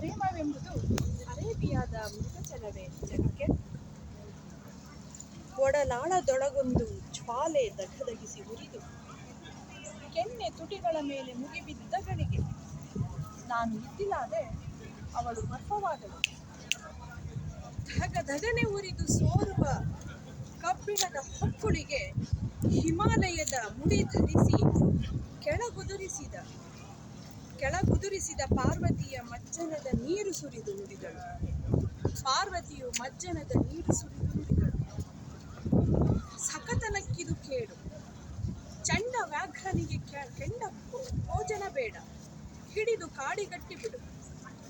ಪ್ರೇಮವೆಂಬುದು ಅರೇಬಿಯಾದ ಮೃಗಚಲವೇ ಜಗಕ್ಕೆ ಒಡಲಾಳದೊಳಗೊಂದು ಜ್ವಾಲೆ ದಗದಗಿಸಿ ಉರಿದು ಕೆನ್ನೆ ತುಟಿಗಳ ಮೇಲೆ ಮುಗಿಬಿದ್ದ ಗಳಿಗೆ ನಾನು ಇದ್ದಿಲಾದೆ ಅವಳು ಗರ್ಭವಾದಳು. ಧಗಧಗನೆ ಉರಿದು ಸೋರುವ ಕಬ್ಬಿಣದ ಹೊಕ್ಕುಳಿಗೆ ಹಿಮಾಲಯದ ಮುಡಿ ಧರಿಸಿ ಕೆಳಗುದುರಿಸಿದ ಪಾರ್ವತಿಯ ಮಜ್ಜನದ ನೀರು ಸುರಿದು ನುಡಿದಳು. ಪಾರ್ವತಿಯು ಮಜ್ಜನದ ನೀರು ಸುರಿದು ನುಡಿದಳು. ಸಕತನಕ್ಕಿದು ಕೇಡು, ಚಂಡ ವ್ಯಾಘ್ರನಿಗೆ ಕೆಂಡ ಭೋಜನ ಬೇಡ, ಹಿಡಿದು ಕಾಡಿಗಟ್ಟಿ ಬಿಡು,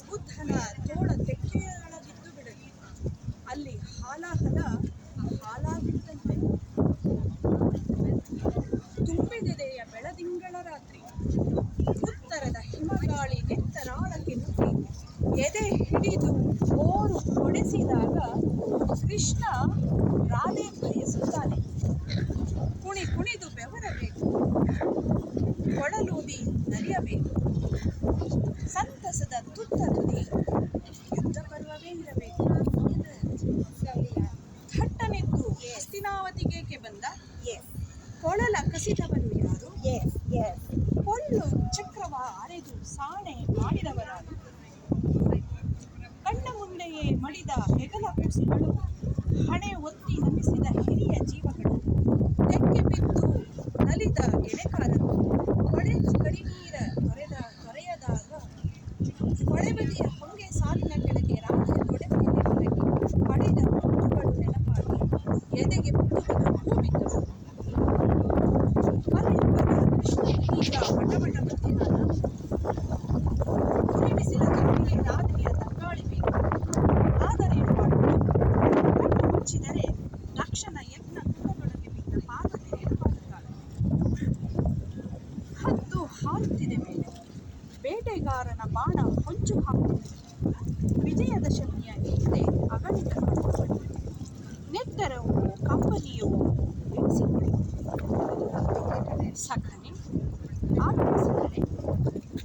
ಬುದ್ಧನ ತೋಳ ತೆಕ್ಕೆಯೊಳಗಿದ್ದು ಬಿಡಲಿ, ಅಲ್ಲಿ ಹಾಲಾಗಿದ್ದಂತೆ. ತುಂಬಿದೆದೆಯ ಬೆಳದಿಂಗಳ ರಾತ್ರಿ, ಉತ್ತರದ ಹಿಮಗಾಳಿ ನೆತ್ತರಾಳಕ್ಕೆ ನುಗ್ಗಿ ಎದೆ ಹಿಡಿದು ಓರು ಹೊಡೆಸಿದಾಗ ಕೃಷ್ಣ ರಾಧೆ ಬಯಸುತ್ತಾನೆ. ಕುಣಿದು ಬೆವರಬೇಕು, ಕೊಳಲೂದಿ ನರಿಯಬೇಕು, ಸಂತಸದ ತುತ್ತ ತುದಿ ಯುದ್ಧ ಪರ್ವವೇ ಇರಬೇಕು. ಥಟ್ಟನೆದ್ದು ಹಸ್ತಿನಾವತಿಗೇಕೆ ಬಂದ? ಕೊಳಲ ಕಸಿದವನು ಯಾರು? ಕೊಲ್ಲು ಚಕ್ರವ ಅರೆದು ಸಾಣೆ ಮಾಡಿದವರಾರು? ಕಣ್ಣ ಮುಂದೆಯೇ ಮಡಿದ ಹೆಗಲ ಕೂಸುಗಳು, ಹಣೆ ಒತ್ತಿ ನಮಿಸಿದ ಹಿರಿಯ ಜೀವಗಳು, ತೆಕ್ಕೆ ಬಿದ್ದು ನಲಿದ ಎಳೆಕಾರರು, ಹೊಳೆದು ಕರಿನೀರ ತೊರೆಯದಾಗ ಹೊಳೆಬದಿಯ ಹೊಂಗೆ ಸಾಲಿನ ಕೆಳಗೆ ರಾತ್ರಿ ತೊಡೆ ಮೇಲೆ ಮಲಗಿ ಪಡೆದ ಮುತ್ತುಗಳು ನೆನಪಾಗಿ ಎದೆಗೆ ಮುತ್ತುಗಳು ಹೂಬಿದ್ದವು. ಕಲಿಯುಗದ ಕೃಷ್ಣ ಈಗ ವಟವಟ ಮಧ್ಯಾಹ್ನ, ಕುಣಿಬಿಸಿದ ಕಣ್ಣಿಗೆ ರಾಧೆಯ ತಂಗಾಳಿ ಬೇಕು. ಆದರೇನು ಮಾಡುವುದು? ಕಣ್ಣು ಮುಚ್ಚಿದರೆ ಲಕ್ಷಣ ಯಜ್ಞ ಕುಂಡದೊಳಗೆ ಬಿದ್ದ ಪಾರ್ವತಿ ನೆನಪಾಗುತ್ತಾಳೆ. ಹದ್ದು ಹಾರುತ್ತಿದೆ ಮೇಲೆ, ಬೇಟೆಗಾರನ ಬಾಣ ಹೊಂಚು ಹಾಕುತ್ತಿದೆ. ವಿಜಯದಶಮಿಯ ಹಿಂದೆ ಅಗಣಿತ ಕಣ್ಣುಗಳು, ನೆತ್ತರವು ಕಂಬನಿಯು ಎಣಿಸಿಕೊಳ್ಳಿ. ಸಖನೆ ಆತ್ಮಸಖನೆ,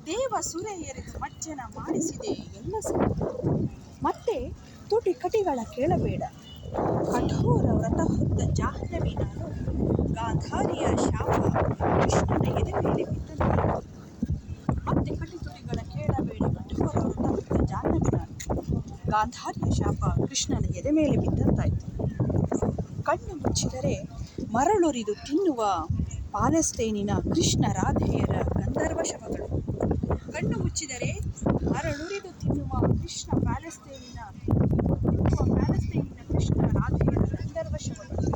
ದೇವ ಸುರೆ ಎರೆದು ಮಜ್ಜನ ಮಾಡಿಸಿದೆ ಎಲ್ಲ ಸರಿ. ಮತ್ತೆ ತುಟಿ ಕಟಿಗಳ ಕೇಳಬೇಡ, ಕಠೋರ ವ್ರತ ಹೊತ್ತ ಜಾಹ್ನವಿ ನಾನು, ಗಾಂಧಾರಿಯ ಶಾಪ ಕೃಷ್ಣನ ಎದೆ ಮೇಲೆ ಬಿದ್ದಂತಾಯಿತು. ಮತ್ತೆ ಕಟಿತುಟಿಗಳ ಕೇಳಬೇಡ, ಕಠೋರ ವ್ರತ ಹೊತ್ತ ಜಾಹ್ನವಿ ನಾನು, ಗಾಂಧಾರಿಯ ಶಾಪ ಕೃಷ್ಣನ ಎದೆ ಮೇಲೆ ಬಿದ್ದಂತಾಯಿತು. ಕಣ್ಣು ಮುಚ್ಚಿದರೆ ಮರಳುರಿದು ತಿನ್ನುವ ಪಾಲೆಸ್ತೇನಿನ ಕೃಷ್ಣ ರಾಧೆಯರ ಗಂಧರ್ವ ಶವಗಳು. ಕಣ್ಣು ಮುಚ್ಚಿದರೆ ಮರಳುರಿದು ತಿನ್ನುವ ಪ್ಯಾಲೆಸ್ತೇನಿನ ಕೃಷ್ಣ ರಾಧೆಯರ ಗಂಧರ್ವ ಶವಗಳು.